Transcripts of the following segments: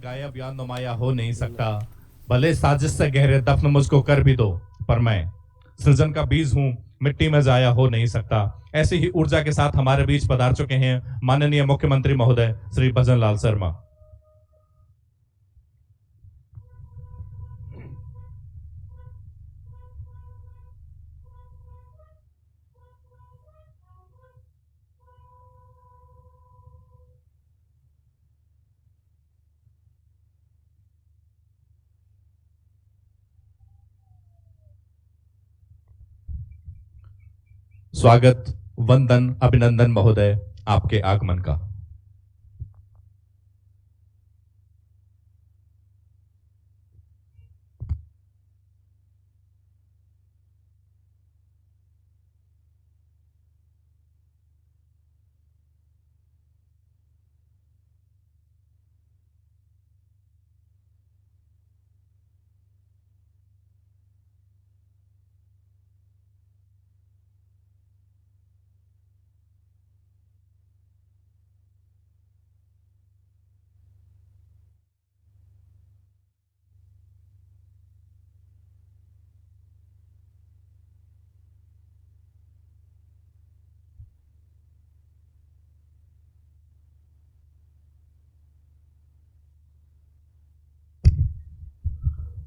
गायब या नुमाया हो नहीं सकता। भले साजिश से गहरे दफन मुझको कर भी दो, पर मैं सृजन का बीज हूं, मिट्टी में जाया हो नहीं सकता। ऐसी ही ऊर्जा के साथ हमारे बीच पधार चुके हैं माननीय मुख्यमंत्री महोदय श्री भजन लाल शर्मा। स्वागत, वंदन, अभिनंदन महोदय आपके आगमन का।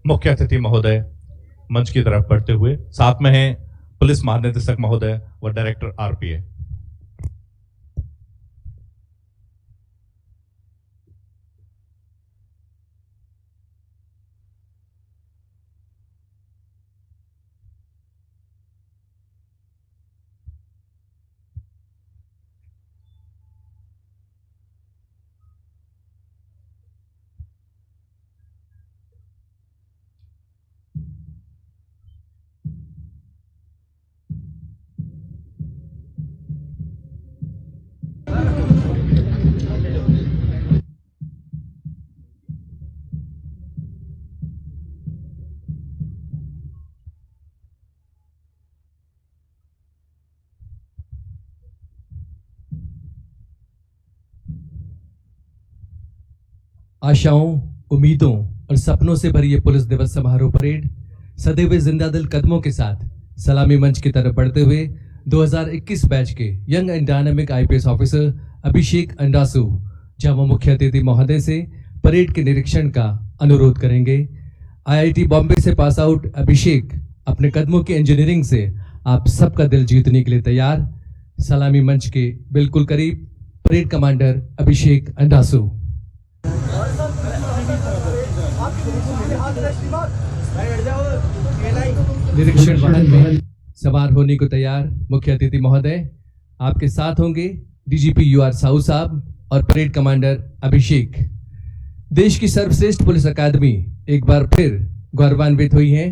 मुख्य अतिथि महोदय मंच की तरफ बढ़ते हुए, साथ में हैं पुलिस महानिदेशक महोदय व डायरेक्टर आरपीए। आशाओं, उम्मीदों और सपनों से भरी ये पुलिस दिवस समारोह परेड सदैव जिंदादिल कदमों के साथ सलामी मंच की तरफ बढ़ते हुए 2021 बैच के young and dynamic IPS officer Abhishek Andasu जहां मुख्य अतिथि महोदय से परेड के निरीक्षण का अनुरोध करेंगे। आईआईटी बॉम्बे से पास आउट अभिषेक अपने कदमों की इंजीनियरिंग से आप सबका दिल जीतने के लिए तैयार। सलामी मंच के बिल्कुल करीब परेड कमांडर अभिषेक अंडासु। निरीक्षण वाहन में सवार होने को तैयार मुख्य अतिथि महोदय आपके साथ होंगे डीजीपी यूआर साहू साहब और परेड कमांडर अभिषेक। देश की सर्वश्रेष्ठ पुलिस अकादमी एक बार फिर गौरवान्वित हुई है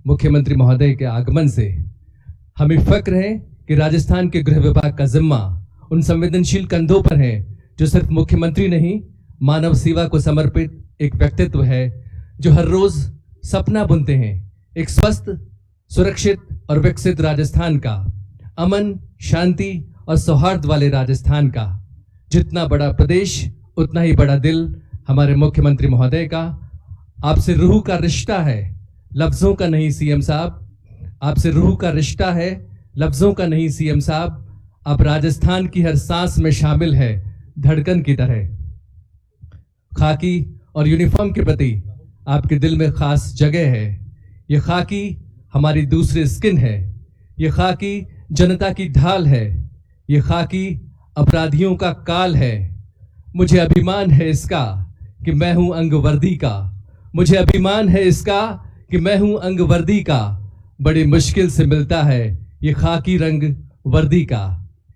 मुख्यमंत्री महोदय के आगमन से। हमें फक्र है कि राजस्थान के गृह विभाग का जिम्मा उन संवेदनशील कंधों पर है जो सिर्फ मुख्यमंत्री नहीं, मानव सेवा को समर्पित एक व्यक्तित्व है जो हर रोज सपना बुनते हैं एक स्वस्थ, सुरक्षित और विकसित राजस्थान का, अमन, शांति और सौहार्द वाले राजस्थान का। जितना बड़ा प्रदेश उतना ही बड़ा दिल हमारे मुख्यमंत्री महोदय का। आपसे रूह का रिश्ता है, लफ्जों का नहीं सीएम साहब। आपसे रूह का रिश्ता है, लफ्जों का नहीं सीएम साहब। आप राजस्थान की हर सांस में शामिल है धड़कन की तरह। खाकी और यूनिफॉर्म के प्रति आपके दिल में खास जगह है। ये खाकी हमारी दूसरी स्किन है। ये खाकी जनता की ढाल है। ये खाकी अपराधियों का काल है। मुझे अभिमान है इसका कि मैं हूं अंग वर्दी का। मुझे अभिमान है इसका कि मैं हूं अंग वर्दी का। बड़ी मुश्किल से मिलता है ये खाकी रंग वर्दी का।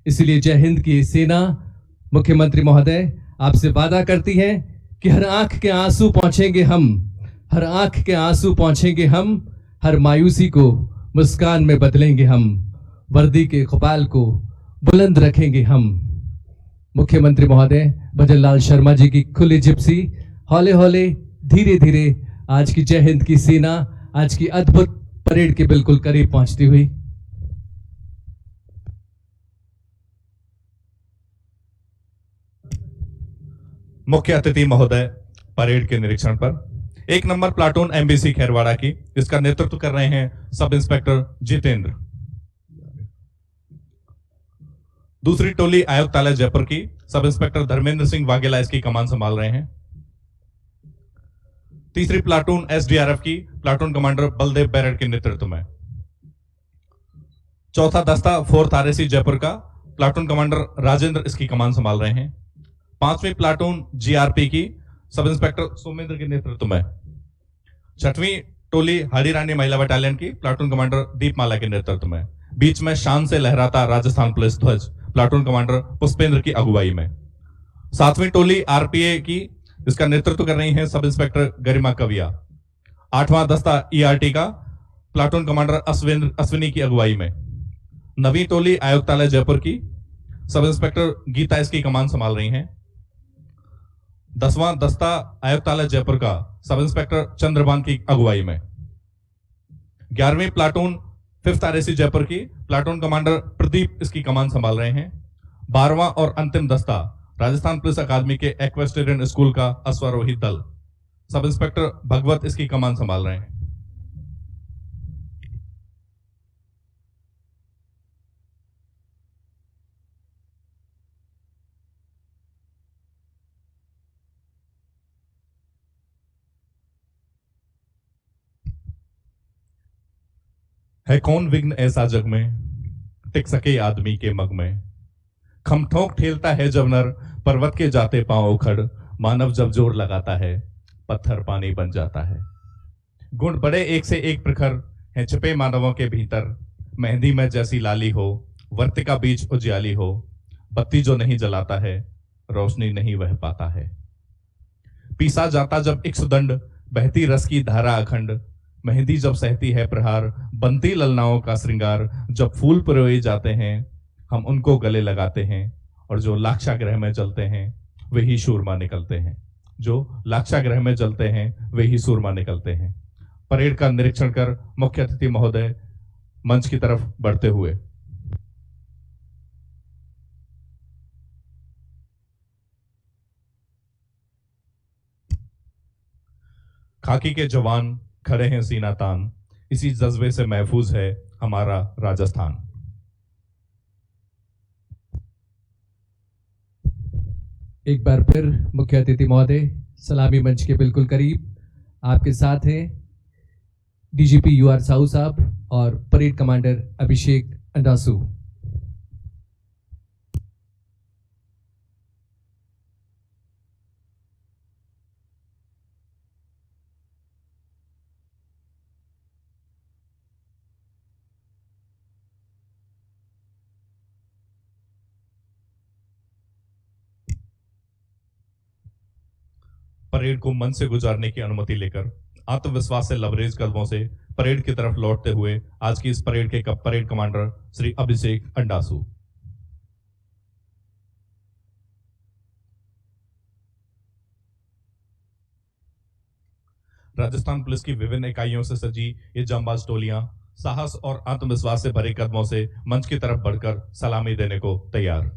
इसलिए जय हिंद की सेना मुख्यमंत्री महोदय आपसे वादा करती है कि हर आंख के आंसू पहुंचेंगे हम। हर आंख के आंसू पहुंचेंगे हम। हर मायूसी को मुस्कान में बदलेंगे हम। वर्दी के खुपाल को बुलंद रखेंगे हम। मुख्यमंत्री महोदय भजन लाल शर्मा जी की खुली जिप्सी हौले हौले धीरे धीरे आज की जय हिंद की सेना आज की अद्भुत परेड के बिल्कुल करीब पहुंचती हुई। मुख्य अतिथि महोदय परेड के निरीक्षण पर। 1 नंबर प्लाटून एमबीसी खैरवाड़ा की, जिसका नेतृत्व कर रहे हैं सब इंस्पेक्टर जितेंद्र। दूसरी टोली आयुक्तालय जयपुर की, सब इंस्पेक्टर धर्मेंद्र सिंह वाघेला इसकी कमान संभाल रहे हैं। तीसरी प्लाटून एसडीआरएफ की, प्लाटून कमांडर बलदेव बैरड के नेतृत्व में। चौथा दस्ता 4th आरएसी जयपुर का, प्लाटून कमांडर राजेंद्र इसकी कमान संभाल रहे हैं। 5वीं प्लाटून जीआरपी की, सब इंस्पेक्टर सोमेंद्र के नेतृत्व में। 6वीं टोली हाड़ी रानी महिला बटालियन की, प्लाटून कमांडर दीपमाला के नेतृत्व में। बीच में शान से लहराता राजस्थान पुलिस ध्वज, प्लाटून कमांडर पुष्पेंद्र की अगुवाई में। 7वीं टोली आरपीए की, जिसका नेतृत्व कर रही हैं सब इंस्पेक्टर गरिमा कविया। 8वां दस्ता ईआरटी का, प्लाटून कमांडर अश्विनी की अगुवाई में। 9वीं टोली आयुक्तालय जयपुर की, सब इंस्पेक्टर गीता इसकी कमान संभाल रही हैं। 10वां दस्ता आयुक्तालय जयपुर का, सब इंस्पेक्टर चंद्रभान की अगुवाई में। 11वीं प्लाटून 5th आरएसी जयपुर की, प्लाटून कमांडर प्रदीप इसकी कमान संभाल रहे हैं। 12वां और अंतिम दस्ता राजस्थान पुलिस अकादमी के एक्वेस्टेरियन स्कूल का अश्वारोही दल, सब इंस्पेक्टर भगवत इसकी कमान संभाल रहे हैं। है कौन विघ्न ऐसा जग में, टिक सके आदमी के मग में। खमठोक ठेलता है जब नर, पर्वत के जाते पांव उखड़। मानव जब जोर लगाता है, पत्थर पानी बन जाता है। गुण बड़े एक से एक प्रखर हैं छिपे मानवों के भीतर। मेहंदी में जैसी लाली हो, वर्तिका बीच उजियाली हो। बत्ती जो नहीं जलाता है, रोशनी नहीं वह पाता है। पीसा जाता जब इक्सुदंड, बहती रस की धारा अखंड। मेहंदी जब सहती है प्रहार, बनती ललनाओं का श्रृंगार। जब फूल पिरोए जाते हैं, हम उनको गले लगाते हैं। और जो लाक्षागृह में जलते हैं, वे ही सूरमा निकलते हैं। जो लाक्षागृह में जलते हैं, वे ही सूरमा निकलते हैं। परेड का निरीक्षण कर मुख्य अतिथि महोदय मंच की तरफ बढ़ते हुए खाकी के जवान खड़े हैं सीना तान, इसी जज्बे से महफूज है हमारा राजस्थान। एक बार फिर मुख्य अतिथि महोदय सलामी मंच के बिल्कुल करीब आपके साथ हैं डीजीपी यूआर साहू साहब और परेड कमांडर अभिषेक अंडासू। परेड को मन से गुजारने की अनुमति लेकर आत्मविश्वास से लबरेज कदमों से परेड की तरफ लौटते हुए आज की इस परेड के parade commander Shri Abhishek अंडासू। Rajasthan police की विभिन्न इकाइयों से सजी ये जांबाज टोलियां साहस और आत्मविश्वास से भरे कदमों से मंच की तरफ बढ़कर सलामी देने को तैयार।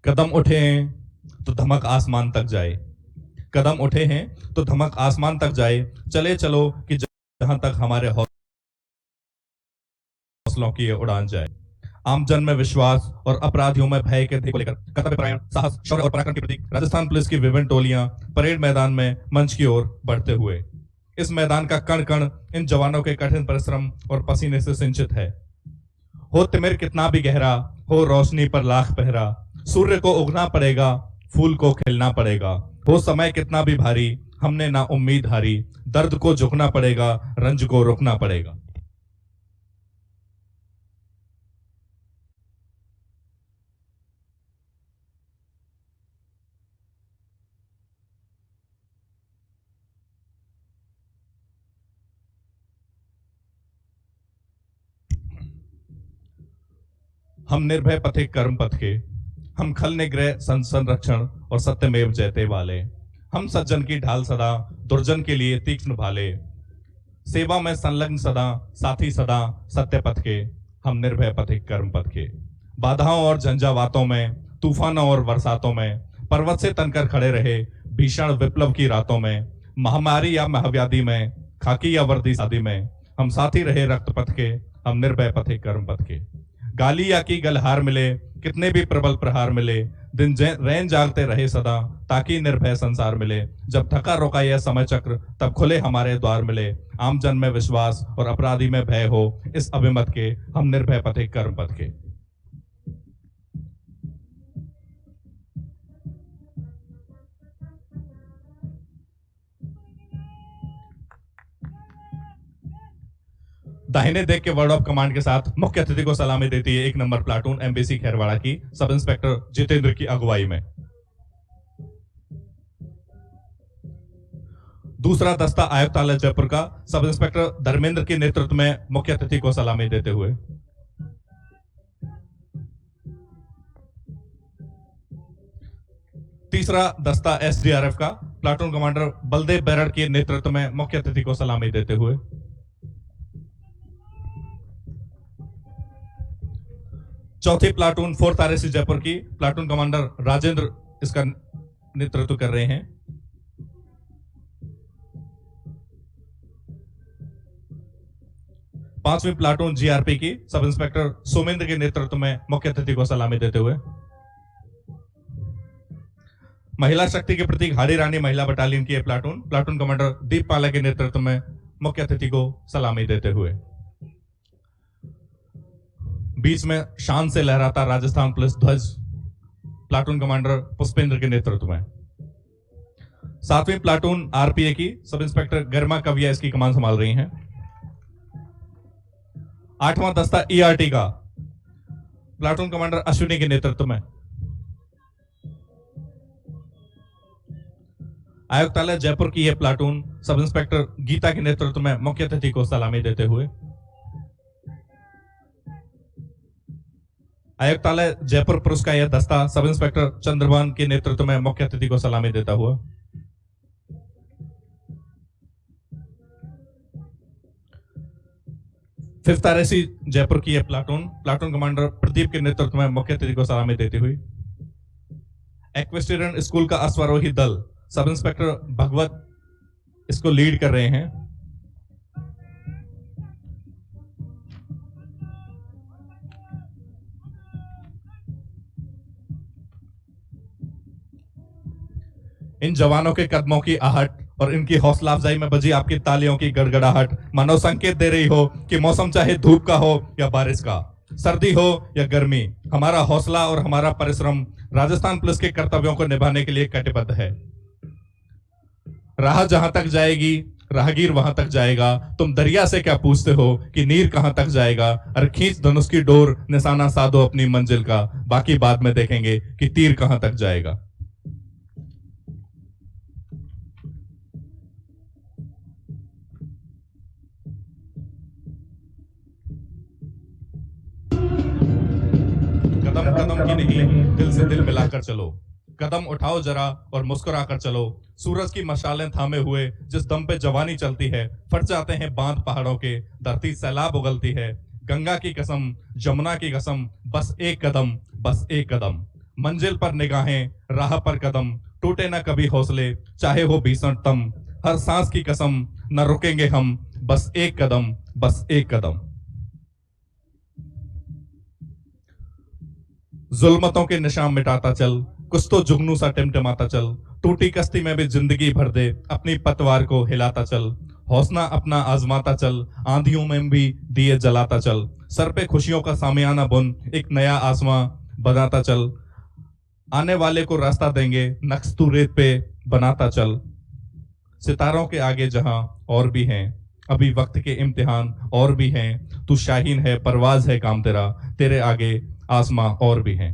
कदम उठे हैं तो धमक आसमान तक जाए। कदम उठे हैं तो धमक आसमान तक जाए। चले चलो कि जहां तक हमारे हौसलों की ये उड़ान जाए। आमजन में विश्वास और अपराधियों में भय के को लेकर कर्तव्य परायण साहस शौर्य और पराक्रम के प्रतीक राजस्थान पुलिस की विभिन्न टोलियां परेड मैदान में मंच की ओर बढ़ते हुए। इस मैदान का कण कण इन जवानों के कठिन परिश्रम और पसीने से सिंचित है। हो तिमिर कितना भी गहरा, हो रोशनी पर लाख पहरा। सूर्य को उगना पड़ेगा, फूल को खिलना पड़ेगा। हो समय कितना भी भारी, हमने ना उम्मीद हारी। दर्द को झुकना पड़ेगा, रंज को रुकना पड़ेगा। हम निर्भय पथिक कर्म पथ के, हम खल निग्रह संरक्षण और सत्यमेव जयते वाले, हम सज्जन की ढाल सदा, दुर्जन के लिए तीक्ष्ण भाले, सेवा में संलग्न सदा, साथी सदा सत्य पथ के, हम निर्भय पथिक कर्म पथ के। बाधाओं और झंझावातों में, तूफानों और बरसातों में, पर्वत से तनकर खड़े रहे भीषण विप्लव की रातों में, महामारी या महाव्याधि में, खाकी या वर्दी शादी में, हम साथी रहे रक्त पथ के, हम निर्भय पथिक कर्म पथ के। गाली या की गलहार मिले, कितने भी प्रबल प्रहार मिले, दिन रैन जागते रहे सदा, ताकि निर्भय संसार मिले। जब थका रोका यह समय चक्र, तब खुले हमारे द्वार मिले। आम जन में विश्वास और अपराधी में भय हो, इस अभिमत के, हम निर्भय पथिक कर्म पथ के। दाहिने देख के वर्ड ऑफ कमांड के साथ मुख्य अतिथि को सलामी देती है 1 नंबर प्लाटून एमबीसी खैरवाड़ा की सब इंस्पेक्टर जितेंद्र की अगुवाई में। दूसरा दस्ता आयुक्तालय जयपुर का सब इंस्पेक्टर धर्मेंद्र के नेतृत्व में मुख्य अतिथि को सलामी देते हुए। तीसरा दस्ता एसडीआरएफ का प्लाटून कमांडर बलदेव बैरड़ के नेतृत्व में मुख्य अतिथि को सलामी देते हुए। चौथी प्लाटून 4th आरएसी जयपुर की प्लाटून कमांडर राजेंद्र इसका नेतृत्व कर रहे हैं। पांचवी प्लाटून जीआरपी की सब इंस्पेक्टर सोमेंद्र के नेतृत्व में मुख्य अतिथि को सलामी देते हुए। महिला शक्ति के प्रतीक हाड़ी रानी महिला बटालियन की प्लाटून कमांडर दीप पाला के नेतृत्व में मुख्य अतिथि को सलामी देते हुए। बीच में शान से लहराता राजस्थान पुलिस ध्वज प्लाटून कमांडर पुष्पेंद्र के नेतृत्व में। 7वीं प्लाटून आरपीए की सब इंस्पेक्टर गरिमा कविया इसकी कमान संभाल रही हैं। 8वां दस्ता ईआरटी का प्लाटून कमांडर अश्विनी के नेतृत्व में। आयुक्तालय जयपुर की यह प्लाटून सब इंस्पेक्टर गीता के नेतृत्व में मुख्य अतिथि को सलामी देते हुए। आयुक्तालय जयपुर पुलिस का यह दस्ता सब इंस्पेक्टर चंद्रभान के नेतृत्व में मुख्य अतिथि को सलामी देता हुआ। फिफ्थ आरएसी जयपुर की यह प्लाटून कमांडर प्रदीप के नेतृत्व में मुख्य अतिथि को सलामी देती हुई। एक्वेस्टेरियन स्कूल का अश्वारोही दल सब इंस्पेक्टर भगवत इसको लीड कर रहे हैं। इन जवानों के कदमों की आहट और इनकी हौसला अफजाई में बजी आपकी तालियों की गड़गड़ाहट मानो संकेत दे रही हो कि मौसम चाहे धूप का हो या बारिश का, सर्दी हो या गर्मी, हमारा हौसला और हमारा परिश्रम राजस्थान पुलिस के कर्तव्यों को निभाने के लिए कटिबद्ध है। राह जहां तक जाएगी राहगीर वहां तक जाएगा, तुम दरिया से क्या पूछते हो कि नीर कहां तक जाएगा। अरे खींच धनुष की डोर, निशाना साधो अपनी मंजिल का, बाकी बाद में देखेंगे कि तीर कहां तक जाएगा। कदम कदम की नहीं, दिल से दिल मिलाकर चलो, कदम उठाओ जरा और मुस्कुराकर चलो। सूरज की मशालें थामे हुए जिस दम पे जवानी चलती है, फट जाते हैं बांध पहाड़ों के, धरती सैलाब उगलती है। गंगा की कसम, जमुना की कसम, बस एक कदम, बस एक कदम, मंजिल पर निगाहें, राह पर कदम, टूटे ना कभी हौसले, चाहे हो भीषण तम, हर सांस की कसम, न रुकेंगे हम, बस एक कदम, बस एक कदम। जुल्मतों के निशान मिटाता चल, कुछ तो जुगनू सा टिमटिमाता चल, टूटी कश्ती में भी जिंदगी भर दे, अपनी पतवार को हिलाता चल। हौसला अपना आजमाता चल, आंधियों में भी दिए जलाता चल, सर पे खुशियों का सामियाना बुन, एक नया आसमां बनाता चल। आने वाले को रास्ता देंगे, नक्श तू रेत पे बनाता चल। सितारों के आगे जहां और भी हैं, अभी वक्त के इम्तिहान और भी हैं। तू शाहीन है, परवाज है काम तेरा, तेरे आगे आसमां और भी हैं।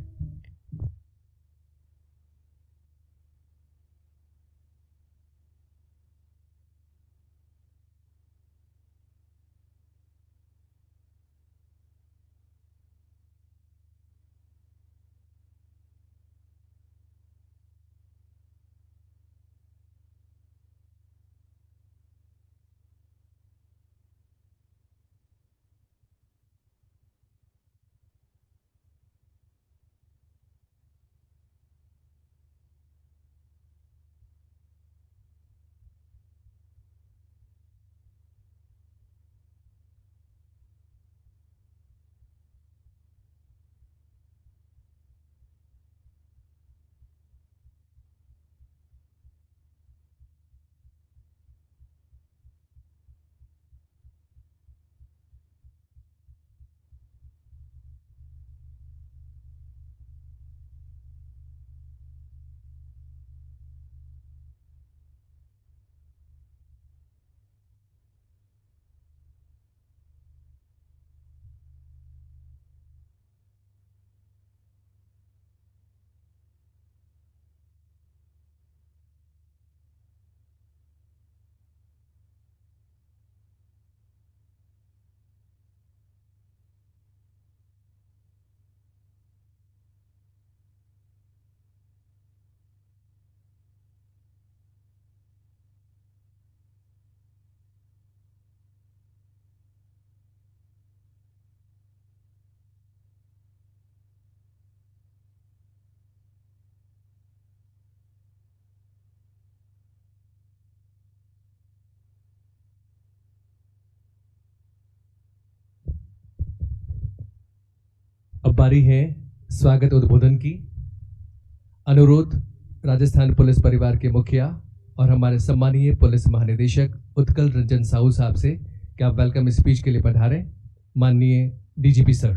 बारी है स्वागत उद्बोधन की। अनुरोध राजस्थान पुलिस परिवार के मुखिया और हमारे सम्मानीय पुलिस महानिदेशक उत्कल रंजन साहू साहब से कि आप वेलकम स्पीच के लिए पधारें। माननीय डीजीपी सर।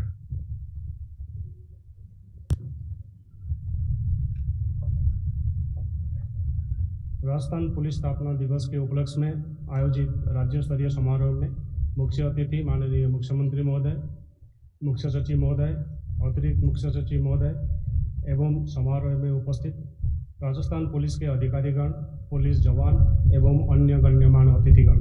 राजस्थान पुलिस स्थापना दिवस के उपलक्ष्य में आयोजित राज्य स्तरीय समारोह में मुख्य अतिथि माननीय मुख्यमंत्री महोदय, मुख्य सचिव महोदय, अतिरिक्त मुख्य सचिव महोदय एवं समारोह में उपस्थित राजस्थान पुलिस के अधिकारीगण, पुलिस जवान एवं अन्य गण्यमान्य अतिथिगण,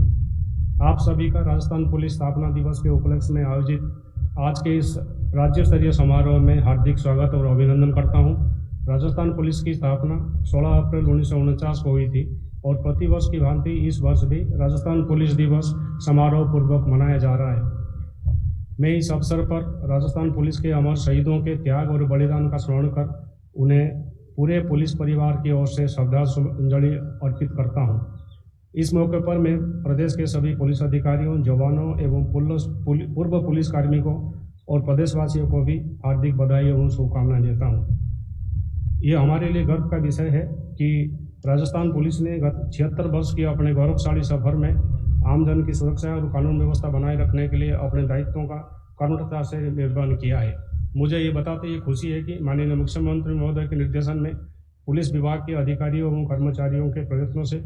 आप सभी का राजस्थान पुलिस स्थापना दिवस के उपलक्ष्य में आयोजित आज के इस राज्य स्तरीय समारोह में हार्दिक स्वागत और अभिनंदन करता हूं। राजस्थान पुलिस की स्थापना 16 अप्रैल 1949 को हुई थी और प्रतिवर्ष की भांति इस वर्ष भी राजस्थान पुलिस दिवस समारोह पूर्वक मनाया जा रहा है। मैं इस अवसर पर राजस्थान पुलिस के अमर शहीदों के त्याग और बलिदान का स्मरण कर उन्हें पूरे पुलिस परिवार की ओर से श्रद्धांजलि अर्पित करता हूं। इस मौके पर मैं प्रदेश के सभी पुलिस अधिकारियों, जवानों एवं पूर्व पुलिस कार्मिकों और प्रदेशवासियों को भी हार्दिक बधाई एवं शुभकामनाएं देता हूं। ये हमारे लिए गर्व का विषय है कि राजस्थान पुलिस ने गत 76 वर्ष के अपने गौरवशाली सफर में आमजन की सुरक्षा और कानून व्यवस्था बनाए रखने के लिए अपने दायित्वों का कर्मठता से निर्वहन किया है। मुझे ये बताते ये खुशी है कि माननीय मुख्यमंत्री महोदय के निर्देशन में पुलिस विभाग के अधिकारियों एवं कर्मचारियों के प्रयत्नों से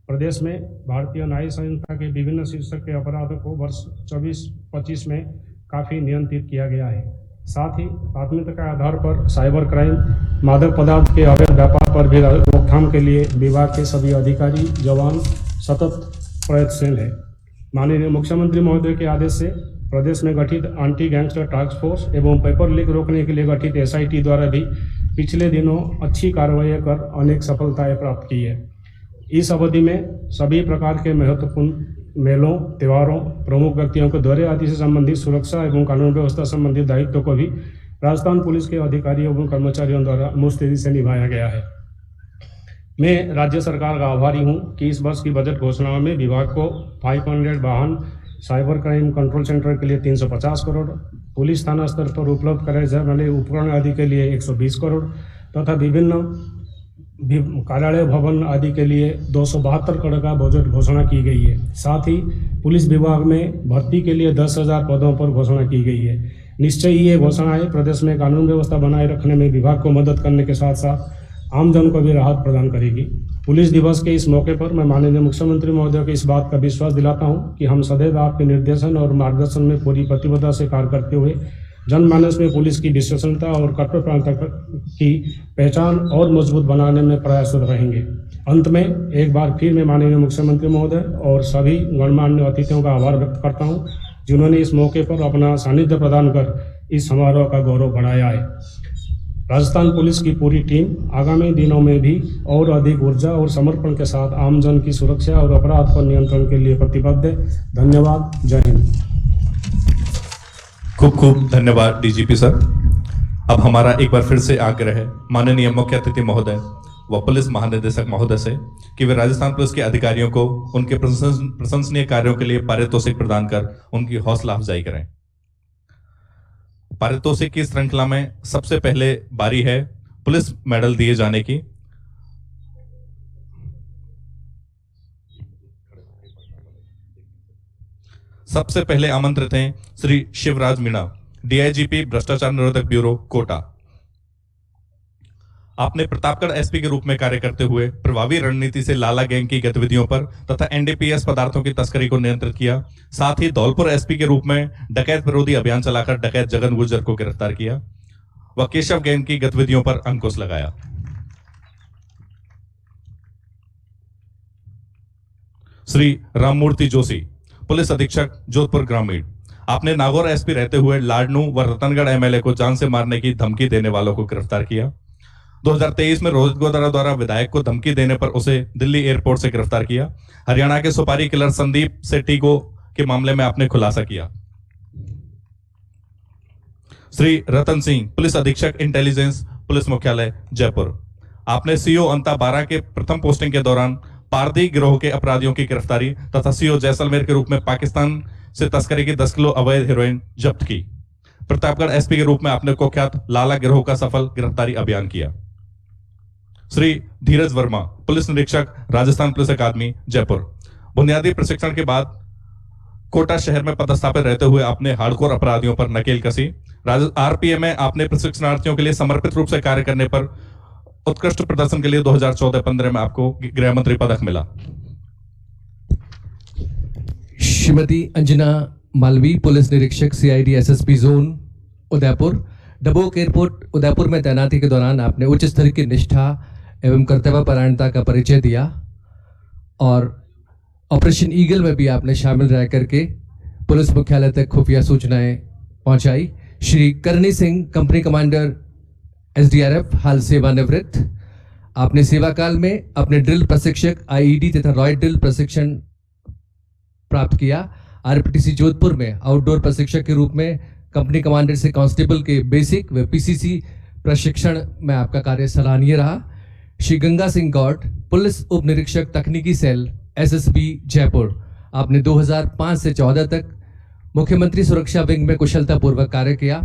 प्रदेश में भारतीय न्याय संहिता के विभिन्न शीर्षक के अपराधों को वर्ष 24-25 में काफ़ी नियंत्रित किया गया है। साथ ही प्राथमिकता के आधार पर साइबर क्राइम, मादक पदार्थ के अवैध व्यापार पर भी रोकथाम के लिए विभाग के सभी अधिकारी, जवान सतत प्रयत्नशील है। माननीय मुख्यमंत्री महोदय के आदेश से प्रदेश में गठित एंटी गैंगस्टर टास्क फोर्स एवं पेपर लीक रोकने के लिए गठित SIT द्वारा भी पिछले दिनों अच्छी कार्रवाई कर अनेक सफलताएं प्राप्त की है। इस अवधि में सभी प्रकार के महत्वपूर्ण मेलों, त्योहारों, प्रमुख व्यक्तियों को दौरे आदि से संबंधित सुरक्षा एवं कानून व्यवस्था संबंधित दायित्व को भी राजस्थान पुलिस के अधिकारियों एवं कर्मचारियों द्वारा मुस्तैदी से निभाया गया है। मैं राज्य सरकार का आभारी हूं कि इस वर्ष की बजट घोषणाओं में विभाग को 500 वाहन, साइबर क्राइम कंट्रोल सेंटर के लिए 350 करोड़, पुलिस थाना स्तर पर उपलब्ध कराए जाने वाले उपकरण आदि के लिए 120 करोड़ तथा विभिन्न कार्यालय भवन आदि के लिए 272 करोड़ का बजट घोषणा की गई है। साथ ही पुलिस विभाग में भर्ती के लिए 10,000 पदों पर घोषणा की गई है। निश्चय ही ये घोषणाएं प्रदेश में कानून व्यवस्था बनाए रखने में विभाग को मदद करने के साथ साथ आमजन को भी राहत प्रदान करेगी। पुलिस दिवस के इस मौके पर मैं माननीय मुख्यमंत्री महोदय को इस बात का विश्वास दिलाता हूँ कि हम सदैव आपके निर्देशन और मार्गदर्शन में पूरी प्रतिबद्धता से कार्य करते हुए जनमानस में पुलिस की विश्वसनीयता और कट्टरपंथ की पहचान और मजबूत बनाने में प्रयासरत रहेंगे। अंत में एक बार फिर मैं माननीय मुख्यमंत्री महोदय और सभी गणमान्य अतिथियों का आभार व्यक्त करता हूं, जिन्होंने इस मौके पर अपना सानिध्य प्रदान कर इस समारोह का गौरव बढ़ाया है। राजस्थान पुलिस की पूरी टीम आगामी दिनों में भी और अधिक ऊर्जा और समर्पण के साथ आमजन की सुरक्षा और अपराध पर नियंत्रण के लिए प्रतिबद्ध है। धन्यवाद। जय हिंद। खूब खूब धन्यवाद डीजीपी सर। अब हमारा एक बार फिर से आग्रह है माननीय मुख्य अतिथि महोदय व पुलिस महानिदेशक महोदय से कि वे राजस्थान पुलिस के अधिकारियों को उनके प्रशंसनीय कार्यों के लिए पारितोषिक प्रदान कर उनकी हौसला अफजाई करें। पारितोषिक की श्रृंखला में सबसे पहले बारी है पुलिस मेडल दिए जाने की। सबसे पहले आमंत्रित हैं श्री शिवराज मीणा, DIGP भ्रष्टाचार निरोधक ब्यूरो कोटा। आपने प्रतापगढ़ SP के रूप में कार्य करते हुए प्रभावी रणनीति से लाला गैंग की गतिविधियों पर तथा NDPS पदार्थों की तस्करी को नियंत्रित किया। साथ ही धौलपुर SP के रूप में डकैत विरोधी अभियान चलाकर डकैत जगन गुर्जर को गिरफ्तार किया व केशव गैंग की गतिविधियों पर अंकुश लगाया। श्री राममूर्ति जोशी, पुलिस अधीक्षक जोधपुर ग्रामीण। आपने नागौर SP रहते हुए लाडनू व रतनगढ़ MLA को जान से मारने की धमकी देने वालों को गिरफ्तार किया। 2023 में रोहित गोदारा द्वारा विधायक को धमकी देने पर उसे दिल्ली एयरपोर्ट से गिरफ्तार किया। हरियाणा के सुपारी किलर संदीप सेट्टी के मामले में आपने खुलासा किया। श्री रतन सिंह, पुलिस अधीक्षक इंटेलिजेंस, पुलिस मुख्यालय जयपुर। आपने CO अंता 12 के प्रथम पोस्टिंग के दौरान पारदी गिरोह के अपराधियों की गिरफ्तारी तथा CO जैसलमेर के रूप में पाकिस्तान से तस्करी की 10 किलो अवैध हेरोइन जब्त की। प्रतापगढ़ एसपी के रूप में आपने कुख्यात लाला गिरोह का सफल गिरफ्तारी अभियान किया। श्री धीरज वर्मा, पुलिस निरीक्षक, राजस्थान पुलिस अकादमी, जयपुर। बुनियादी प्रशिक्षण के बाद कोटा शहर में पदस्थापित रहते हुए आपने हार्डकोर अपराधियों पर नकेल कसी। आरपीएफ में आपने प्रशिक्षणार्थियों के लिए समर्पित रूप से कार्य करने पर उत्कृष्ट प्रदर्शन के लिए 2014-15 में आपको गृह मंत्री पदक मिला। श्रीमती अंजना मालवी, पुलिस निरीक्षक, CID SSP zone, Udaipur. Dabok airport Udaipur में तैनाती के दौरान आपने उच्च स्तर की निष्ठा एवं कर्तव्यपरायणता का परिचय दिया और ऑपरेशन ईगल में भी आपने शामिल रह करके पुलिस मुख्यालय तक खुफिया सूचनाएं पहुंचाई। श्री करनी सिंह, कंपनी कमांडर, एसडीआरएफ, हाल सेवानिवृत्त। आपने सेवा काल में अपने ड्रिल प्रशिक्षक, आईईडी तथा रॉय ड्रिल प्रशिक्षण प्राप्त किया। आरपीटीसी जोधपुर में आउटडोर प्रशिक्षक के रूप में कंपनी कमांडर से कांस्टेबल के बेसिक व पीसीसी प्रशिक्षण में आपका कार्य सराहनीय रहा। श्री गंगा सिंह गौड़, पुलिस उप निरीक्षक, तकनीकी सेल, एसएसबी, जयपुर। आपने 2005 से 14 तक मुख्यमंत्री सुरक्षा विंग में कुशलतापूर्वक कार्य किया।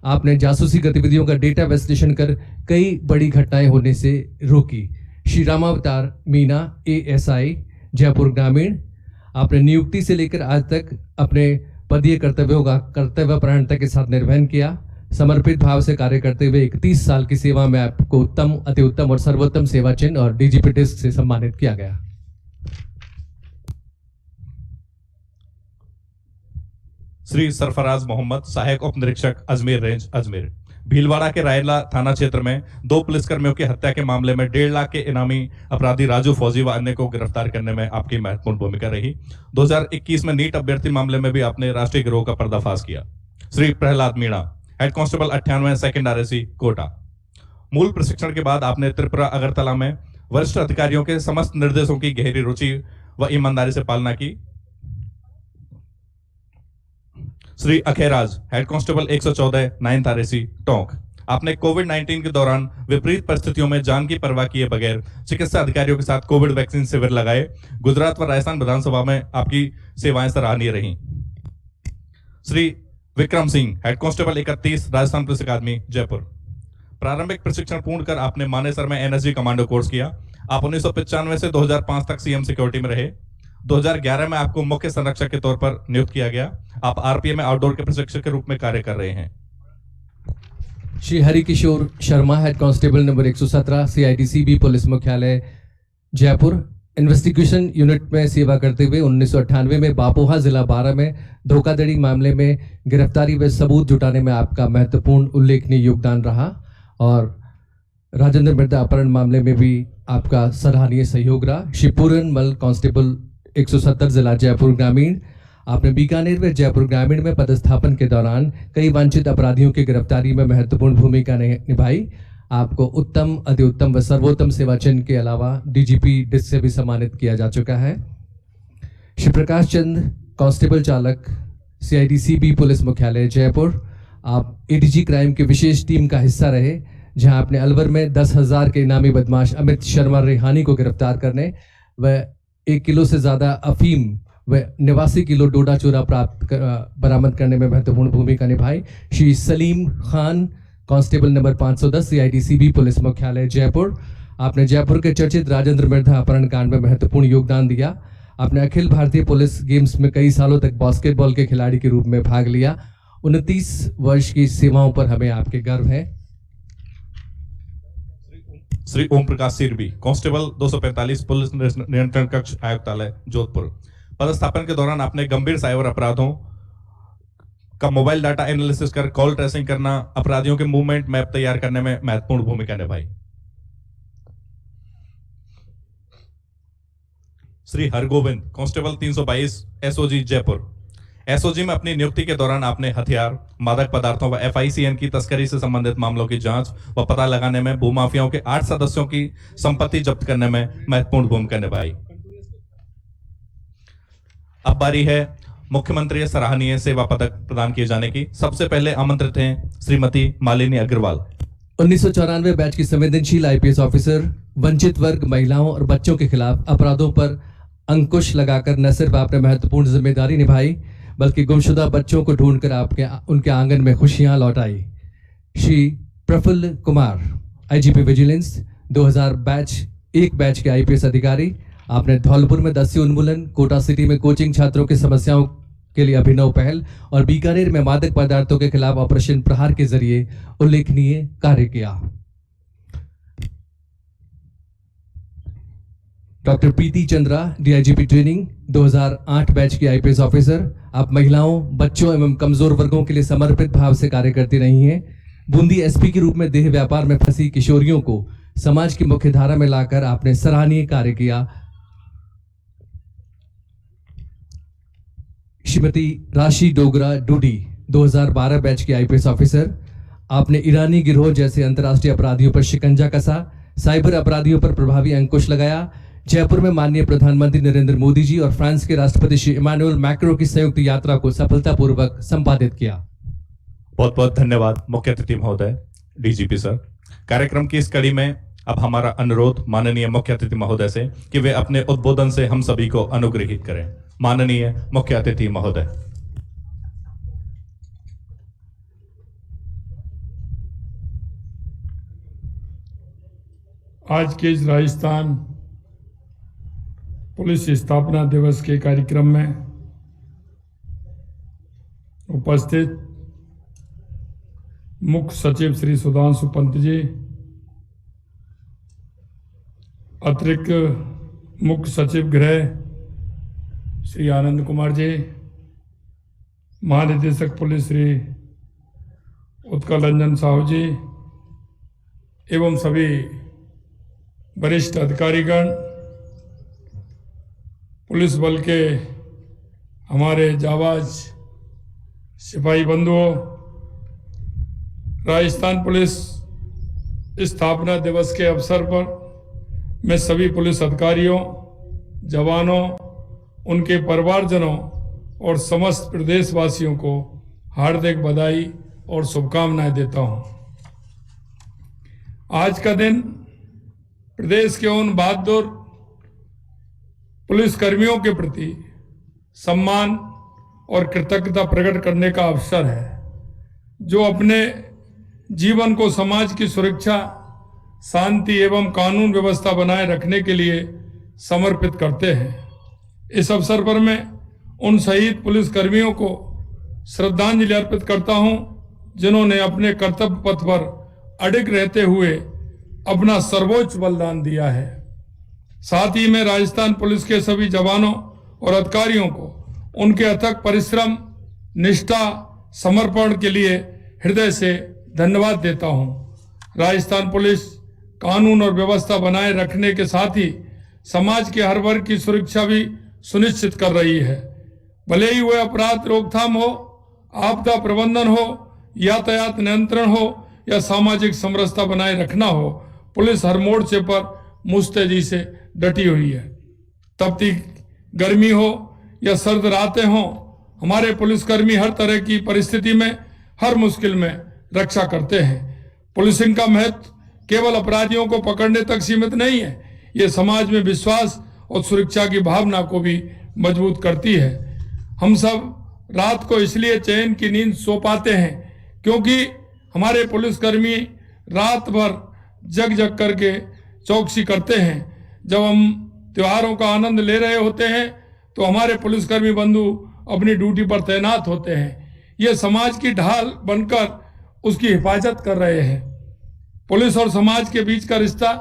आपने जासूसी गतिविधियों का डेटा विश्लेषण कर कई बड़ी घटनाएं होने से रोकी। श्री रामावतार मीना, एएसआई, जयपुर ग्रामीण। आपने नियुक्ति से लेकर आज तक अपने पदीय कर्तव्यों का कर्तव्यपरायणता के साथ निर्वहन किया। समर्पित भाव से कार्य करते हुए 31 साल की सेवा में आपको उत्तम, अति उत्तम और सर्वोत्तम सेवा चिन्ह और डीजीपी डिस्क से सम्मानित किया गया। श्री सरफराज मोहम्मद, सहायक उप निरीक्षक, अजमेर रेंज, अजमेर। भीलवाड़ा के रायला थाना क्षेत्र में 2 पुलिसकर्मियों की हत्या के मामले में 1.5 लाख के इनामी अपराधी राजू फौजी व अन्य को गिरफ्तार करने में आपकी महत्वपूर्ण भूमिका रही। 2021 में नीट अभ्यर्थी मामले में भी आपने राष्ट्रीय गिरोह का पर्दाफाश किया। Shri Prahlad Meena, head constable 98 second RAC, Kota. मूल प्रशिक्षण के बाद आपने त्रिपुरा अगरतला में वरिष्ठ अधिकारियों के समस्त निर्देशों की गहरी रुचि व ईमानदारी से पालना की। Shri Akheraj, head constable 114 9th RAC, Tonk. आपने कोविड-19 के दौरान विपरीत परिस्थितियों में जान की परवाह किए बगैर चिकित्सा अधिकारियों के साथ कोविड वैक्सीन शिविर लगाए। गुजरात व राजस्थान विधानसभा में आपकी सेवाएं सराहनीय रहीं। Shri Vikram Singh, head constable 31, Rajasthan police अकादमी, जयपुर। प्रारंभिक प्रशिक्षण पूर्ण कर आपने मानेसर में एनएसजी कमांडो कोर्स किया। आप 1995 से 2005 तक सीएम सिक्योरिटी में रहे। 2011 में आपको मुख्य संरक्षक के तौर पर नियुक्त किया गया। आप आरपीएफ में आउटडोर के प्रशिक्षक के रूप में कार्य कर रहे हैं। Shri Harikishore Sharma, head constable number 117, CID CB, police मुख्यालय, जयपुर। इन्वेस्टिगेशन यूनिट में सेवा करते हुए 1998 में बापोहा जिला 12 में धोखाधड़ी मामले में गिरफ्तारी व सबूत जुटाने में आपका महत्वपूर्ण उल्लेखनीय योगदान रहा और राजेंद्र मृदा अपहरण मामले में भी आपका सराहनीय सहयोग रहा। श्री पूरन मल, कांस्टेबल 170, जिला जयपुर ग्रामीण। आपने बीकानेर व जयपुर ग्रामीण में पदस्थापन के दौरान कई वांछित अपराधियों की गिरफ्तारी में महत्वपूर्ण भूमिका निभाई। आपको उत्तम, अति उत्तम व सर्वोत्तम सेवा चिन्ह के अलावा डीजीपी डिस्क से भी सम्मानित किया जा चुका है। श्री प्रकाश चंद, कांस्टेबल चालक, सीआईडीसीबी, पुलिस मुख्यालय, जयपुर। आप एडीजी क्राइम की विशेष टीम का हिस्सा रहे, जहां आपने अलवर में 10,000 के इनामी बदमाश अमित शर्मा रेहानी को गिरफ्तार करने व 1 किलो से ज्यादा अफीम व 89 किलो डोडा चूरा बरामद करने में महत्वपूर्ण भूमिका निभाई। Shri Salim Khan, constable number 510, CID CB, police मुख्यालय, जयपुर। आपने जयपुर के चर्चित राजेंद्र मृधा अपहरण कांड में महत्वपूर्ण योगदान दिया। आपने अखिल भारतीय पुलिस गेम्स में कई सालों तक बास्केटबॉल के खिलाड़ी के रूप में भाग लिया। 29 वर्ष की सेवाओं पर हमें आपके गर्व है। श्री ओम प्रकाश सिरबी, कांस्टेबल 245, पुलिस नियंत्रण कक्ष, आयुक्तालय, जोधपुर। पदस्थापन के दौरान आपने गंभीर साइबर अपराधों का मोबाइल डाटा एनालिसिस कर कॉल ट्रेसिंग करना, अपराधियों के मूवमेंट मैप तैयार करने में महत्वपूर्ण भूमिका निभाई। Shri Hargovind, constable 322, SOG, Jaipur. SOG में अपनी नियुक्ति के दौरान आपने हथियार, मादक पदार्थों व एफआईसीएन की तस्करी से संबंधित मामलों की जांच व पता लगाने में भूमाफियाओं के 8 सदस्यों की संपत्ति जब्त करने में महत्वपूर्ण भूमिका निभाई। अब बारी है मुख्यमंत्री सराहनीय सेवा पदक प्रदान किए जाने की। सबसे पहले आमंत्रित हैं श्रीमती मालिनी अग्रवाल। 1994 बैच की संवेदनशील आईपीएस ऑफिसर, वंचित वर्ग, महिलाओं और बच्चों के खिलाफ अपराधों पर अंकुश लगाकर न सिर्फ आपने महत्वपूर्ण जिम्मेदारी निभाई बल्कि गुमशुदा बच्चों को ढूंढकर आपके उनके आंगन में खुशियां लौटाई। Shri Prafulla Kumar, IGP vigilance 2000 batch के आईपीएस अधिकारी, आपने धौलपुर में दस्यु उन्मूलन, कोटा सिटी में कोचिंग छात्रों की समस्याओं के लिए अभिनव पहल और बीकानेर में मादक पदार्थों के खिलाफ ऑपरेशन प्रहार के जरिए उल्लेखनीय कार्य किया। डॉक्टर प्रीति चंद्रा, डीआईजीपी ट्रेनिंग 2008 बैच की आईपीएस ऑफिसर, आप महिलाओं, बच्चों एवं कमजोर वर्गों के लिए समर्पित भाव से कार्य करती रही हैं। बूंदी एसपी के रूप में देह व्यापार में फंसी किशोरियों को समाज की मुख्य धारा में लाकर आपने सराहनीय कार्य किया। श्रीमती राशि डोगरा डूडी, 2012 बैच की आईपीएस ऑफिसर, आपने ईरानी गिरोह जैसे अंतर्राष्ट्रीय अपराधियों पर शिकंजा कसा, साइबर अपराधियों पर प्रभावी अंकुश लगाया। जयपुर में माननीय प्रधानमंत्री नरेंद्र मोदी जी और फ्रांस के राष्ट्रपति श्री इमानुएल मैक्रो की संयुक्त यात्रा को सफलतापूर्वक संपादित किया। बहुत बहुत धन्यवाद मुख्य अतिथि महोदय, डीजीपी सर। कार्यक्रम की इस कड़ी में अब हमारा अनुरोध माननीय मुख्य अतिथि महोदय से कि वे अपने उद्बोधन से हम सभी को अनुग्रहित करें। माननीय मुख्य अतिथि महोदय। आज के इस राजस्थान पुलिस स्थापना दिवस के कार्यक्रम में उपस्थित मुख्य सचिव श्री सुधांशु पंत जी, अतिरिक्त मुख्य सचिव गृह श्री आनंद कुमार जी, महानिदेशक पुलिस श्री उत्कल रंजन साहू जी एवं सभी वरिष्ठ अधिकारीगण, पुलिस बल के हमारे जाबाज सिपाही बंधुओं, राजस्थान पुलिस स्थापना दिवस के अवसर पर मैं सभी पुलिस अधिकारियों, जवानों, उनके परिवारजनों और समस्त प्रदेशवासियों को हार्दिक बधाई और शुभकामनाएं देता हूं। आज का दिन प्रदेश के उन बहादुर पुलिस कर्मियों के प्रति सम्मान और कृतज्ञता प्रकट करने का अवसर है, जो अपने जीवन को समाज की सुरक्षा, शांति एवं कानून व्यवस्था बनाए रखने के लिए समर्पित करते हैं। इस अवसर पर मैं उन शहीद पुलिस कर्मियों को श्रद्धांजलि अर्पित करता हूं, जिन्होंने अपने कर्तव्य पथ पर अडिग रहते हुए अपना सर्वोच्च बलिदान दिया है। साथ ही मैं राजस्थान पुलिस के सभी जवानों और अधिकारियों को उनके अथक परिश्रम, निष्ठा, समर्पण के लिए हृदय से धन्यवाद देता हूं। राजस्थान पुलिस कानून और व्यवस्था बनाए रखने के साथ ही समाज के हर वर्ग की सुरक्षा भी सुनिश्चित कर रही है। भले ही वह अपराध रोकथाम हो, आपदा प्रबंधन हो, यातायात नियंत्रण हो या सामाजिक समरसता बनाए रखना हो, पुलिस हर मोर्चे पर मुस्तैदी से डटी हुई है। तपती गर्मी हो या सर्द रातें हो, हमारे पुलिसकर्मी हर तरह की परिस्थिति में, हर मुश्किल में रक्षा करते हैं। पुलिसिंग का महत्व केवल अपराधियों को पकड़ने तक सीमित नहीं है, ये समाज में विश्वास और सुरक्षा की भावना को भी मजबूत करती है। हम सब रात को इसलिए चैन की नींद सो पाते हैं क्योंकि हमारे पुलिसकर्मी रात भर जग जग करके चौकसी करते हैं। जब हम त्योहारों का आनंद ले रहे होते हैं तो हमारे पुलिसकर्मी बंधु अपनी ड्यूटी पर तैनात होते हैं। ये समाज की ढाल बनकर उसकी हिफाजत कर रहे हैं। पुलिस और समाज के बीच का रिश्ता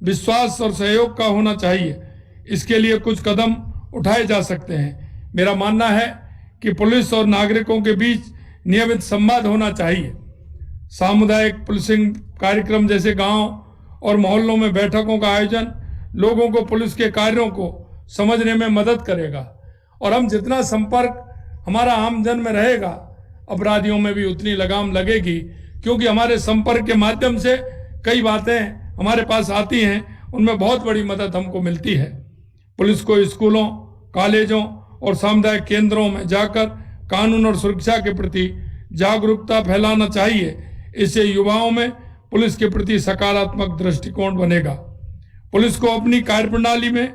विश्वास और सहयोग का होना चाहिए। इसके लिए कुछ कदम उठाए जा सकते हैं। मेरा मानना है कि पुलिस और नागरिकों के बीच नियमित संवाद होना चाहिए। सामुदायिक पुलिसिंग कार्यक्रम जैसे गांव और मोहल्लों में बैठकों का आयोजन लोगों को पुलिस के कार्यों को समझने में मदद करेगा, और हम जितना संपर्क हमारा आमजन में रहेगा, अपराधियों में भी उतनी लगाम लगेगी, क्योंकि हमारे संपर्क के माध्यम से कई बातें हमारे पास आती हैं, उनमें बहुत बड़ी मदद हमको मिलती है। पुलिस को स्कूलों, कॉलेजों और सामुदायिक केंद्रों में जाकर कानून और सुरक्षा के प्रति जागरूकता फैलाना चाहिए। इससे युवाओं में पुलिस के प्रति सकारात्मक दृष्टिकोण बनेगा। पुलिस को अपनी कार्यप्रणाली में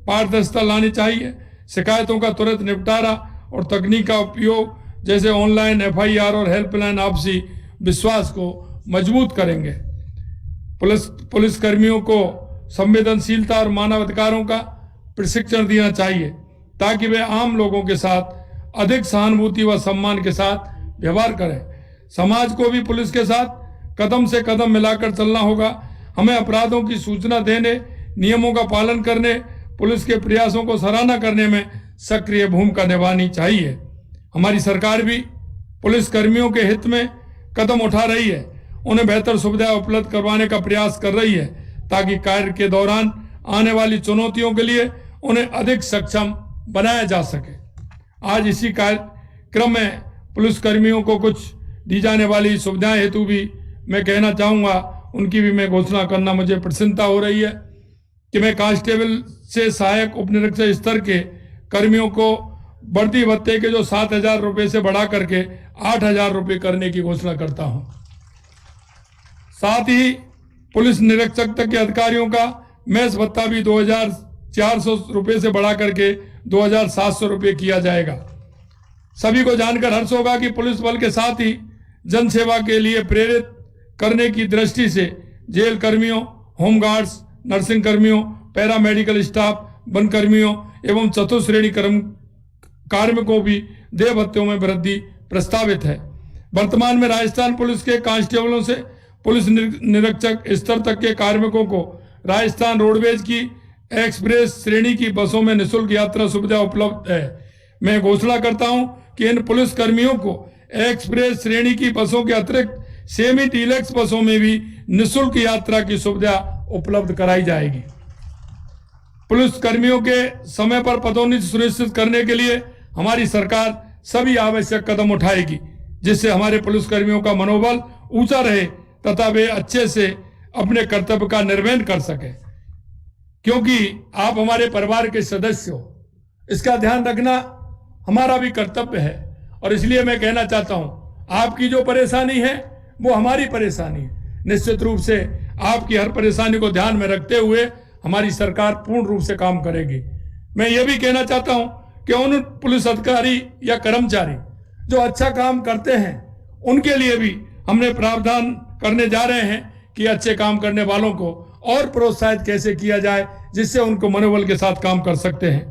पारदर्शिता लानी चाहिए। शिकायतों का तुरंत निपटारा और तकनीक का उपयोग जैसे ऑनलाइन FIR और हेल्पलाइन आपसी विश्वास को मजबूत करेंगे। पुलिस कर्मियों को संवेदनशीलता और मानवाधिकारों का प्रशिक्षण देना चाहिए ताकि वे आम लोगों के साथ अधिक सहानुभूति व सम्मान के साथ व्यवहार करें। समाज को भी पुलिस के साथ कदम से कदम मिलाकर चलना होगा। हमें अपराधों की सूचना देने, नियमों का पालन करने, पुलिस के प्रयासों को सराहना करने में सक्रिय भूमिका निभानी चाहिए। हमारी सरकार भी पुलिस कर्मियों के हित में कदम उठा रही है, उन्हें बेहतर सुविधाएं उपलब्ध करवाने का प्रयास कर रही है ताकि कार्य के दौरान आने वाली चुनौतियों के लिए उन्हें अधिक सक्षम बनाया जा सके। आज इसी कार्यक्रम में पुलिस कर्मियों को कुछ दी जाने वाली सुविधाएं हेतु भी मैं कहना चाहूँगा, उनकी भी मैं घोषणा करना मुझे प्रसन्नता हो रही है कि मैं कांस्टेबल से सहायक उप निरीक्षक स्तर के कर्मियों को बढ़ती भत्ते के जो 7,000 रुपये से बढ़ा करके 8,000 रुपये करने की घोषणा करता हूँ। साथ ही पुलिस निरीक्षक तक के अधिकारियों का मैस भत्ता भी 2,400 रुपये से बढ़ा करके 2,700 रुपये किया जाएगा। सभी को जानकर हर्ष होगा कि पुलिस बल के साथ ही जनसेवा के लिए प्रेरित करने की दृष्टि से जेल कर्मियों, होमगार्ड्स, नर्सिंग कर्मियों, पैरामेडिकल स्टाफ, वन कर्मियों एवं चतुश्रेणी कार्मिकों भी देय भत्तों में वृद्धि प्रस्तावित है। वर्तमान में राजस्थान पुलिस के कांस्टेबलों से पुलिस निरीक्षक स्तर तक के कार्मिकों को राजस्थान रोडवेज की एक्सप्रेस श्रेणी की बसों में निःशुल्क यात्रा सुविधा उपलब्ध है। मैं घोषणा करता हूं कि इन पुलिस कर्मियों को एक्सप्रेस श्रेणी की बसों के अतिरिक्त सेमी डीलक्स बसों में भी निःशुल्क यात्रा की सुविधा उपलब्ध कराई जाएगी। पुलिस कर्मियों के समय पर पदोन्नति सुनिश्चित करने के लिए हमारी सरकार सभी आवश्यक कदम उठाएगी, जिससे हमारे पुलिस कर्मियों का मनोबल ऊंचा रहे तथा वे अच्छे से अपने कर्तव्य का निर्वहन कर सके। क्योंकि आप हमारे परिवार के सदस्य हो, इसका ध्यान रखना हमारा भी कर्तव्य है। और इसलिए मैं कहना चाहता हूं, आपकी जो परेशानी है वो हमारी परेशानी है। निश्चित रूप से आपकी हर परेशानी को ध्यान में रखते हुए हमारी सरकार पूर्ण रूप से काम करेगी। मैं ये भी कहना चाहता हूं कि उन पुलिस अधिकारी या कर्मचारी जो अच्छा काम करते हैं उनके लिए भी हमने प्रावधान करने जा रहे हैं कि अच्छे काम करने वालों को और प्रोत्साहित कैसे किया जाए, जिससे उनको मनोबल के साथ काम कर सकते हैं।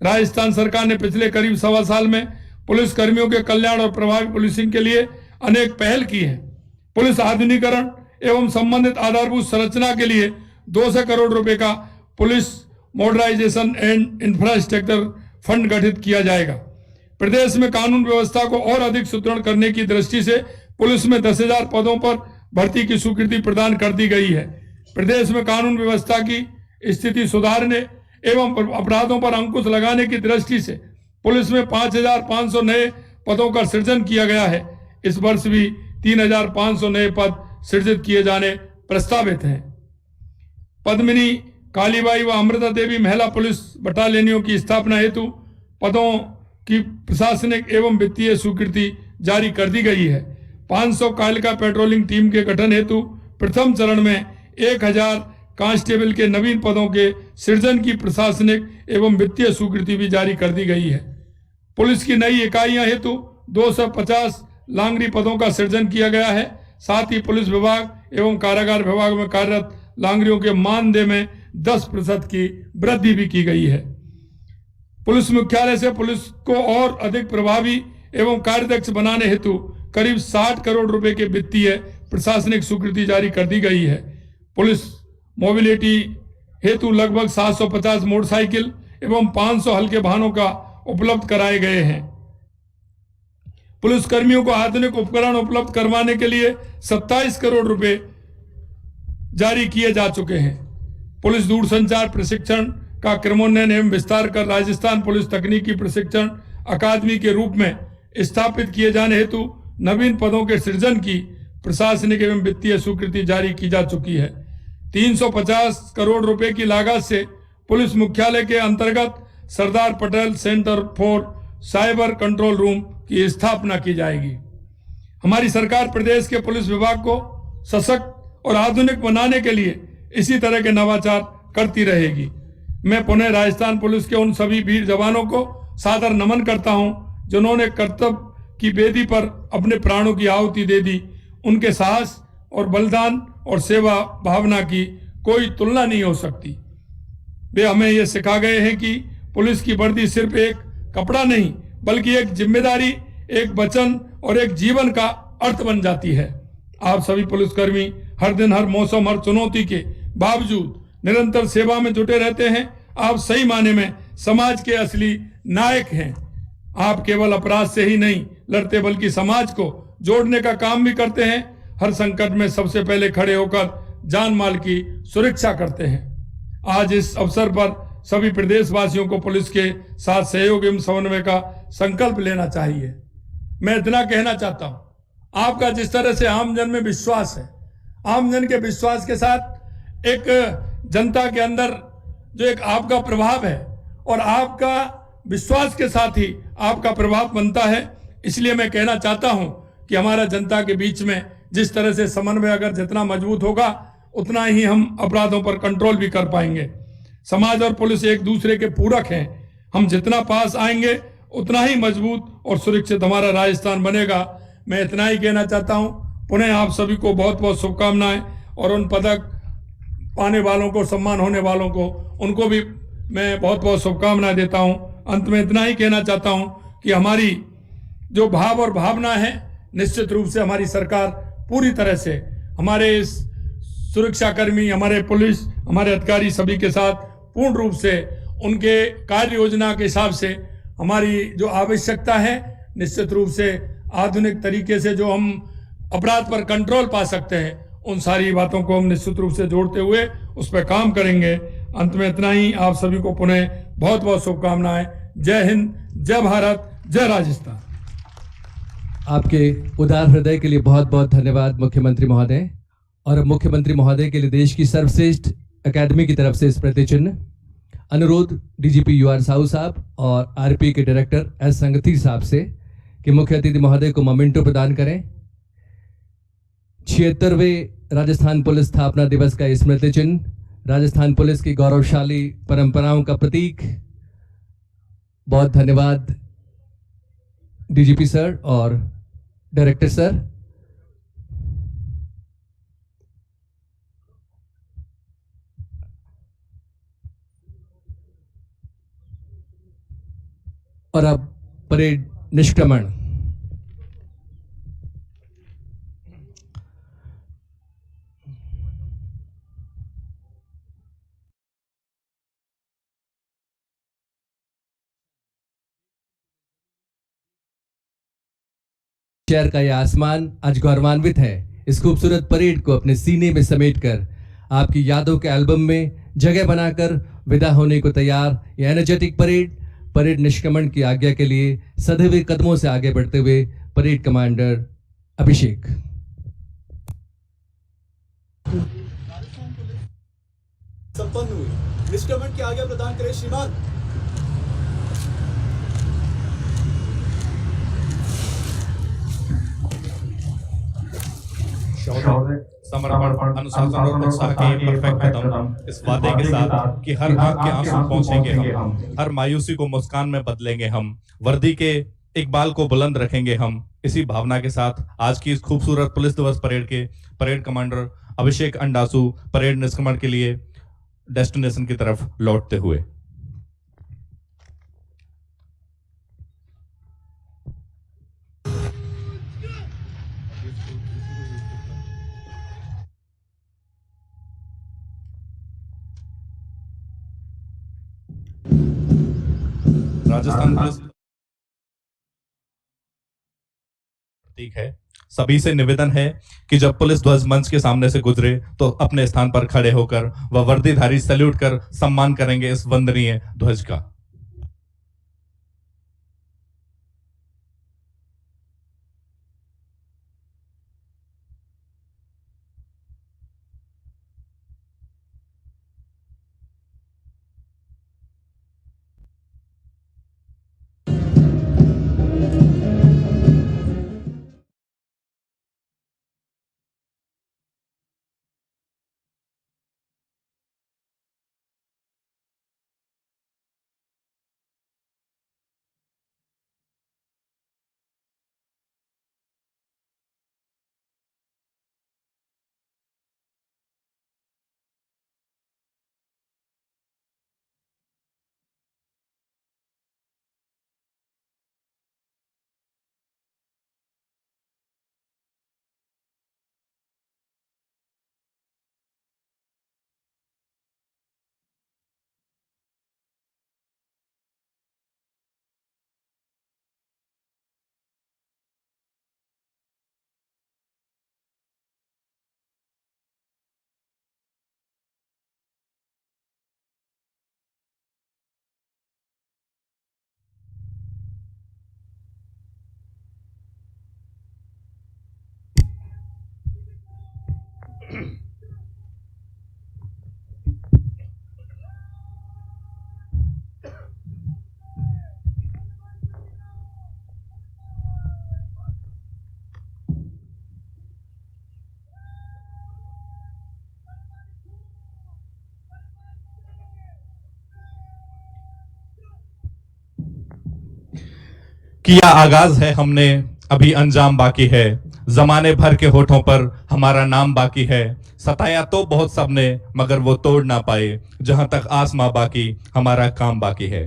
राजस्थान सरकार ने पिछले करीब 1.25 साल में पुलिस कर्मियों के कल्याण और प्रभावी पुलिसिंग के लिए अनेक पहल की है। पुलिस आधुनिकीकरण एवं संबंधित आधारभूत संरचना के लिए 200 करोड़ रुपए का police modernisation and infrastructure fund गठित किया जाएगा। प्रदेश में कानून व्यवस्था को और अधिक सुदृढ़ करने की दृष्टि से पुलिस में 10,000 पदों पर भर्ती की स्वीकृति प्रदान कर दी गई है। प्रदेश में कानून व्यवस्था की स्थिति सुधारने एवं अपराधों पर अंकुश लगाने की दृष्टि से पुलिस में 5,500 नए पदों का सृजन किया गया है। इस वर्ष भी 3,500 नए पद सृजित किए जाने प्रस्तावित हैं। पद्मिनी, कालीबाई व अमृता देवी महिला पुलिस बटालियनों की स्थापना हेतु पदों की प्रशासनिक एवं वित्तीय स्वीकृति जारी कर दी गई है। 500 कालिका पेट्रोलिंग टीम के गठन हेतु प्रथम चरण में 1,000 कांस्टेबल के नवीन पदों के सृजन की प्रशासनिक एवं वित्तीय स्वीकृति भी जारी कर दी गई है। पुलिस की नई इकाइयां हेतु 250 लांगरी पदों का सृजन किया गया है। साथ ही पुलिस विभाग एवं कारागार विभाग में कार्यरत लांगरियों के मानदेय में 10% की वृद्धि भी की गई है। पुलिस मुख्यालय से पुलिस को और अधिक प्रभावी एवं कार्यदक्ष बनाने हेतु करीब 60 करोड़ रुपए के वित्तीय प्रशासनिक स्वीकृति जारी कर दी गई है। पुलिस मोबिलिटी हेतु लगभग 750 मोटरसाइकिल एवं 500 हल्के वाहनों का उपलब्ध कराए गए हैं। पुलिस कर्मियों को आधुनिक उपकरण उपलब्ध करवाने के लिए 27 करोड़ रुपए जारी किए जा चुके हैं। पुलिस दूरसंचार प्रशिक्षण का क्रमोन्नयन एवं विस्तार कर राजस्थान पुलिस तकनीकी प्रशिक्षण अकादमी के रूप में स्थापित किए जाने हेतु नवीन पदों के सृजन की प्रशासनिक एवं वित्तीय स्वीकृति जारी की जा चुकी है। 350 करोड़ रुपए की लागत से पुलिस मुख्यालय के अंतर्गत Sardar Patel centre for cyber control room की स्थापना की जाएगी। हमारी सरकार प्रदेश के पुलिस विभाग को सशक्त और आधुनिक बनाने के लिए इसी तरह के नवाचार करती रहेगी। मैं पुनः राजस्थान पुलिस के उन सभी वीर जवानों को सादर नमन करता हूं जिन्होंने कर्तव्य की बेदी पर अपने प्राणों की आहुति दे दी, उनके साहस और बलिदान और सेवा भावना की कोई तुलना नहीं हो सकती। वे हमें ये सिखा गए हैं कि पुलिस की वर्दी सिर्फ एक कपड़ा नहीं बल्कि एक जिम्मेदारी, एक वचन और एक जीवन का अर्थ बन जाती है। आप सभी पुलिसकर्मी हर दिन, हर मौसम, हर चुनौती के बावजूद निरंतर सेवा में जुटे रहते हैं। आप सही मायने में समाज के असली नायक हैं। आप केवल अपराध से ही नहीं लड़ते बल्कि समाज को जोड़ने का काम भी करते हैं। हर संकट में सबसे पहले खड़े होकर जान माल की सुरक्षा करते हैं। आज इस अवसर पर सभी प्रदेशवासियों को पुलिस के साथ सहयोग एवं समन्वय का संकल्प लेना चाहिए। मैं इतना कहना चाहता हूं, आपका जिस तरह से आमजन में विश्वास है, आमजन के विश्वास के साथ एक जनता के अंदर जो एक आपका प्रभाव है और आपका विश्वास के साथ ही आपका प्रभाव बनता है। इसलिए मैं कहना चाहता हूं कि हमारा जनता के बीच में जिस तरह से समन्वय अगर जितना मजबूत होगा उतना ही हम अपराधों पर कंट्रोल भी कर पाएंगे। समाज और पुलिस एक दूसरे के पूरक हैं। हम जितना पास आएंगे उतना ही मजबूत और सुरक्षित हमारा राजस्थान बनेगा। मैं इतना ही कहना चाहता हूं। पुनः आप सभी को बहुत बहुत शुभकामनाएं और उन पदक पाने वालों को, सम्मान होने वालों को, उनको भी मैं बहुत बहुत शुभकामनाएं देता हूं। अंत में इतना ही कहना चाहता हूं कि हमारी जो भाव और भावना है, निश्चित रूप से हमारी सरकार पूरी तरह से हमारे इस सुरक्षाकर्मी, हमारे पुलिस, हमारे अधिकारी सभी के साथ पूर्ण रूप से उनके कार्य योजना के हिसाब से हमारी जो आवश्यकता है, निश्चित रूप से आधुनिक तरीके से जो हम अपराध पर कंट्रोल पा सकते हैं, उन सारी बातों को हम निश्चित रूप से जोड़ते हुए उस पर काम करेंगे। अंत में इतना ही, आप सभी को पुनः बहुत बहुत शुभकामनाएं। जय हिंद, जय भारत, जय राजस्थान। आपके उदार हृदय के लिए बहुत बहुत धन्यवाद मुख्यमंत्री महोदय। और अब मुख्यमंत्री महोदय के लिए देश की सर्वश्रेष्ठ अकेडमी की तरफ से स्मृति चिन्ह। अनुरोध डीजीपी यूआर साहू साहब और आरपी के डायरेक्टर एस संगति साहब से कि मुख्य अतिथि महोदय को मोमेंटो प्रदान करें। 76वें राजस्थान पुलिस स्थापना दिवस का स्मृति चिन्ह, राजस्थान पुलिस की गौरवशाली परंपराओं का प्रतीक। बहुत धन्यवाद डीजीपी सर और डायरेक्टर सर। और अब परेड निष्क्रमण। शहर का यह आसमान आज गौरवान्वित है। इस खूबसूरत परेड को अपने सीने में समेटकर आपकी यादों के एल्बम में जगह बनाकर विदा होने को तैयार यह एनर्जेटिक परेड निष्क्रमण की आज्ञा के लिए सधे हुए कदमों से आगे बढ़ते हुए परेड कमांडर अभिषेक। संपन्न हुई। निष्क्रमण की आज्ञा प्रदान करें श्रीमान। समर्पण, अनुशासन और उत्साह के परफेक्ट कदम, इस वादे के साथ कि हर आंख के आंसू पहुंचेंगे हम, हर मायूसी को मुस्कान में बदलेंगे हम, वर्दी के इकबाल को बुलंद रखेंगे हम। इसी भावना के साथ आज की इस खूबसूरत पुलिस दिवस परेड के परेड कमांडर अभिषेक अंडासु परेड निष्क्रमण के लिए डेस्टिनेशन की तरफ लौटते हुए। राजस्थान पुलिस प्रतीक है। सभी से निवेदन है कि जब पुलिस ध्वज मंच के सामने से गुजरे तो अपने स्थान पर खड़े होकर व वर्दीधारी सैल्यूट कर सम्मान करेंगे इस वंदनीय ध्वज का। किया आगाज है हमने, अभी अंजाम बाकी है। जमाने भर के होठों पर हमारा नाम बाकी है। सताया तो बहुत सबने, मगर वो तोड़ ना पाए। जहां तक आसमां बाकी, हमारा काम बाकी है।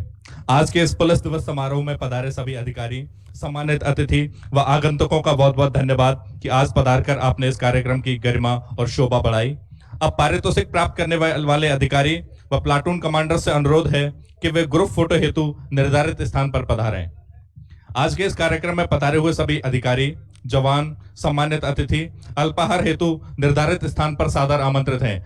आज के इस पुलिस दिवस समारोह में पधारे सभी अधिकारी, सम्मानित अतिथि व आगंतुकों का बहुत बहुत धन्यवाद कि आज पधारकर आपने इस कार्यक्रम की गरिमा और शोभा बढ़ाई। अब पारितोषिक प्राप्त करने वाले अधिकारी व प्लाटून कमांडर से अनुरोध है कि वे ग्रुप फोटो हेतु निर्धारित स्थान पर पधारें। आज के इस कार्यक्रम में पधारे हुए सभी अधिकारी, जवान, सम्मानित अतिथि अल्पाहार हेतु निर्धारित स्थान पर सादर आमंत्रित हैं।